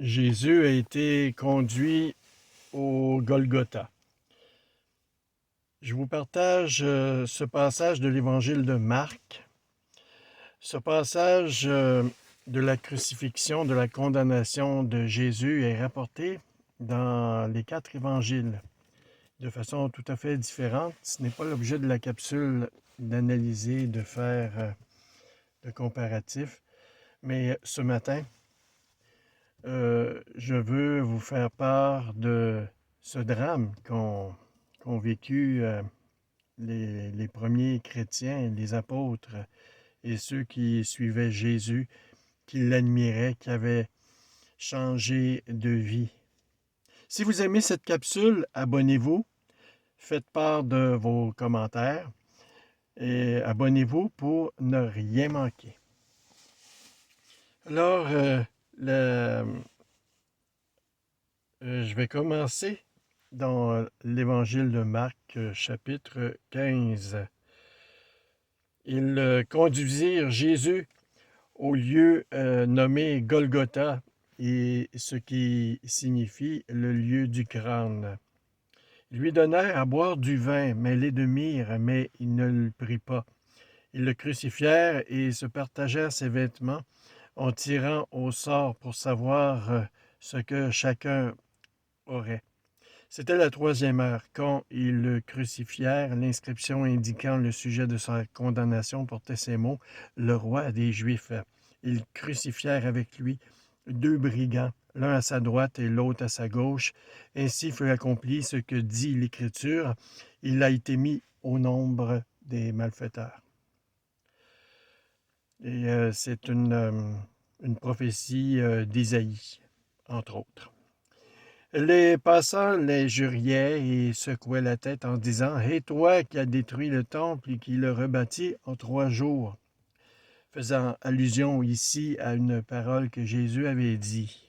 Jésus a été conduit au Golgotha. Je vous partage ce passage de l'Évangile de Marc, ce passage de la crucifixion, de la condamnation de Jésus est rapporté dans les 4 évangiles de façon tout à fait différente. Ce n'est pas l'objet de la capsule d'analyser, de faire de comparatifs, mais ce matin, je veux vous faire part de ce drame qu'ont vécu les premiers chrétiens, les apôtres et ceux qui suivaient Jésus, qui l'admiraient, qui avaient changé de vie. Si vous aimez cette capsule, abonnez-vous, faites part de vos commentaires et abonnez-vous pour ne rien manquer. Alors, je vais commencer dans l'Évangile de Marc, chapitre 15. Ils conduisirent Jésus au lieu nommé Golgotha, et ce qui signifie le lieu du crâne. Ils lui donnèrent à boire du vin mêlé de myrrhe, mais il ne le prit pas. Ils le crucifièrent et se partagèrent ses vêtements en tirant au sort pour savoir ce que chacun aurait. C'était la 3e heure. Quand ils le crucifièrent, l'inscription indiquant le sujet de sa condamnation portait ces mots: « Le roi des Juifs ». Ils crucifièrent avec lui 2 brigands, l'un à sa droite et l'autre à sa gauche. Ainsi fut accompli ce que dit l'Écriture: « Il a été mis au nombre des malfaiteurs ». Et c'est une prophétie d'Isaïe, entre autres. Les passants les juriaient et secouaient la tête en disant: « Et toi qui as détruit le temple et qui le rebâtis en 3 jours », faisant allusion ici à une parole que Jésus avait dit.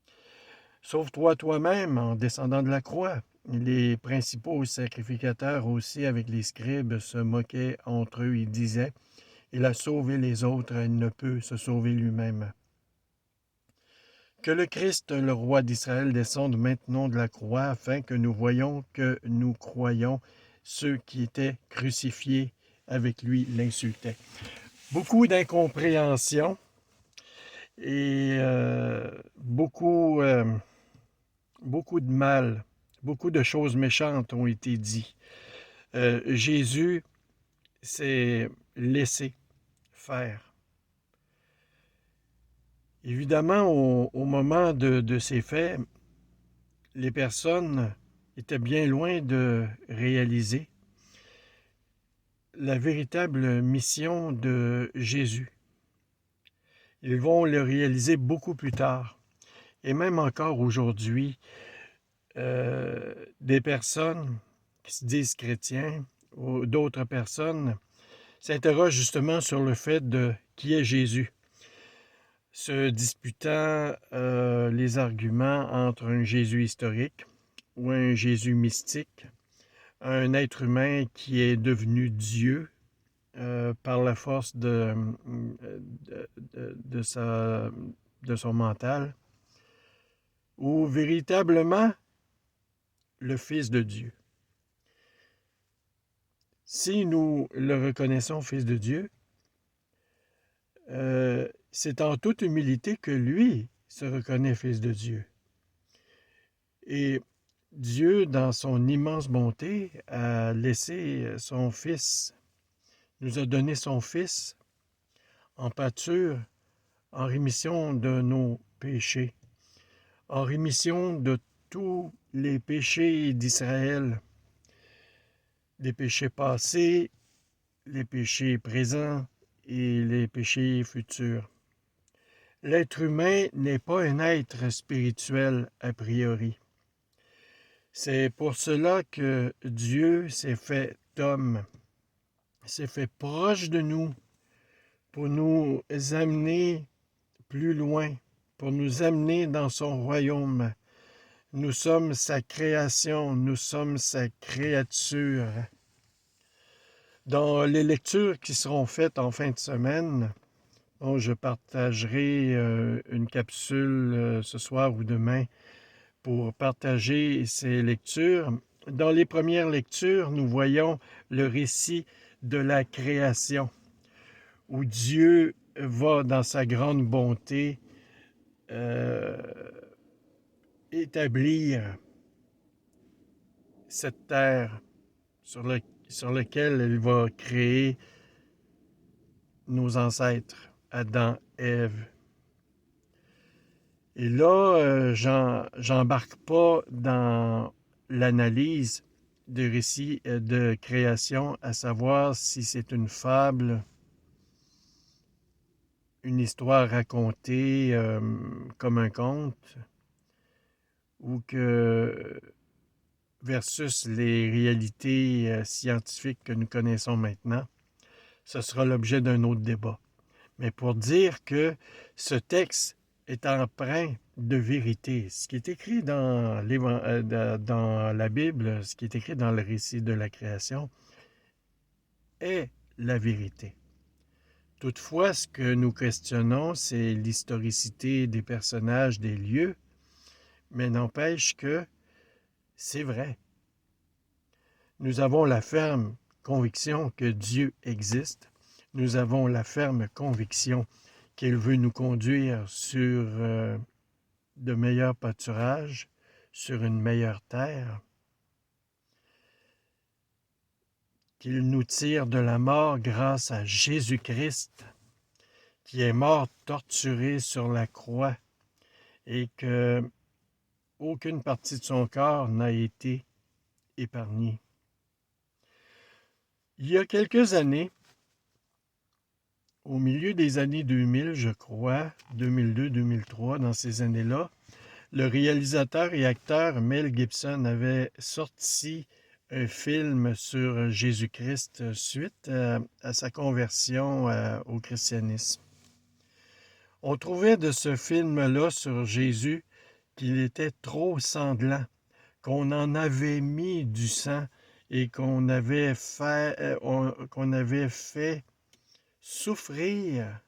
« Sauve-toi toi-même en descendant de la croix ». Les principaux sacrificateurs aussi, avec les scribes, se moquaient entre eux et disaient: « Il a sauvé les autres, il ne peut se sauver lui-même. » Que le Christ, le roi d'Israël, descende maintenant de la croix, afin que nous voyions que nous croyons. Ceux qui étaient crucifiés avec lui l'insultaient. Beaucoup d'incompréhension et beaucoup de mal, beaucoup de choses méchantes ont été dites. Jésus s'est laissé faire. Évidemment, au moment de ces faits, les personnes étaient bien loin de réaliser la véritable mission de Jésus. Ils vont le réaliser beaucoup plus tard. Et même encore aujourd'hui, des personnes qui se disent chrétiens ou d'autres personnes s'interrogent justement sur le fait de qui est Jésus, se disputant les arguments entre un Jésus historique ou un Jésus mystique, un être humain qui est devenu Dieu par la force de son mental, ou véritablement le Fils de Dieu. Si nous le reconnaissons Fils de Dieu, c'est en toute humilité que lui se reconnaît Fils de Dieu. Et Dieu, dans son immense bonté, a laissé son Fils, nous a donné son Fils en pâture, en rémission de nos péchés, en rémission de tous les péchés d'Israël, les péchés passés, les péchés présents et les péchés futurs. L'être humain n'est pas un être spirituel a priori. C'est pour cela que Dieu s'est fait homme, s'est fait proche de nous pour nous amener plus loin, pour nous amener dans son royaume. Nous sommes sa création, nous sommes sa créature. Dans les lectures qui seront faites en fin de semaine, Bon, je partagerai une capsule ce soir ou demain pour partager ces lectures. Dans les premières lectures, nous voyons le récit de la création, où Dieu va, dans sa grande bonté, euh, établir cette terre sur laquelle il va créer nos ancêtres, Adam, Ève. Et là, j'embarque pas dans l'analyse du récit de création, à savoir si c'est une fable, une histoire racontée comme un conte, ou que versus les réalités scientifiques que nous connaissons maintenant. Ce sera l'objet d'un autre débat. Mais pour dire que ce texte est empreint de vérité. Ce qui est écrit dans la Bible, ce qui est écrit dans le récit de la création, est la vérité. Toutefois, ce que nous questionnons, c'est l'historicité des personnages, des lieux, mais n'empêche que c'est vrai. Nous avons la ferme conviction que Dieu existe. Nous avons la ferme conviction qu'il veut nous conduire sur de meilleurs pâturages, sur une meilleure terre, qu'il nous tire de la mort grâce à Jésus-Christ, qui est mort torturé sur la croix et que aucune partie de son corps n'a été épargnée. Il y a quelques années, au milieu des années 2000, je crois, 2002-2003, dans ces années-là, le réalisateur et acteur Mel Gibson avait sorti un film sur Jésus-Christ suite à sa conversion au christianisme. On trouvait de ce film-là sur Jésus qu'il était trop sanglant, qu'on en avait mis du sang et qu'on avait fait souffrir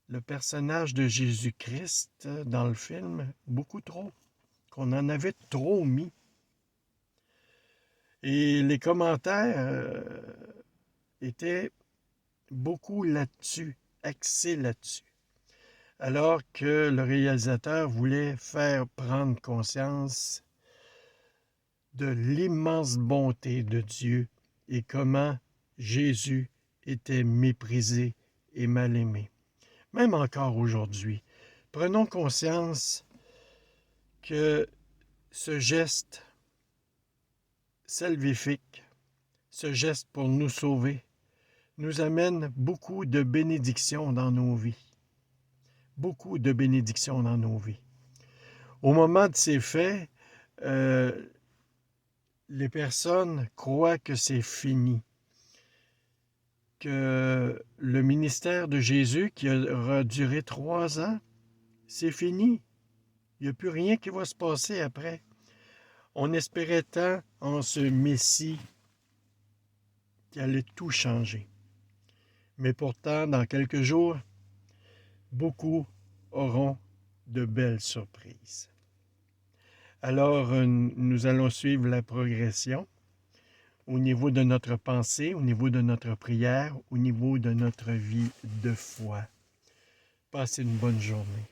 le personnage de Jésus-Christ dans le film beaucoup trop, qu'on en avait trop mis. Et les commentaires étaient beaucoup là-dessus, axés là-dessus. Alors que le réalisateur voulait faire prendre conscience de l'immense bonté de Dieu et comment Jésus était méprisé et mal aimé. Même encore aujourd'hui, prenons conscience que ce geste salvifique, ce geste pour nous sauver, nous amène beaucoup de bénédictions dans nos vies. Beaucoup de bénédictions dans nos vies. Au moment de ces faits, les personnes croient que c'est fini, que le ministère de Jésus, qui aura duré 3 ans, c'est fini. Il n'y a plus rien qui va se passer après. On espérait tant en ce Messie qui allait tout changer. Mais pourtant, dans quelques jours, beaucoup auront de belles surprises. Alors, nous allons suivre la progression au niveau de notre pensée, au niveau de notre prière, au niveau de notre vie de foi. Passez une bonne journée.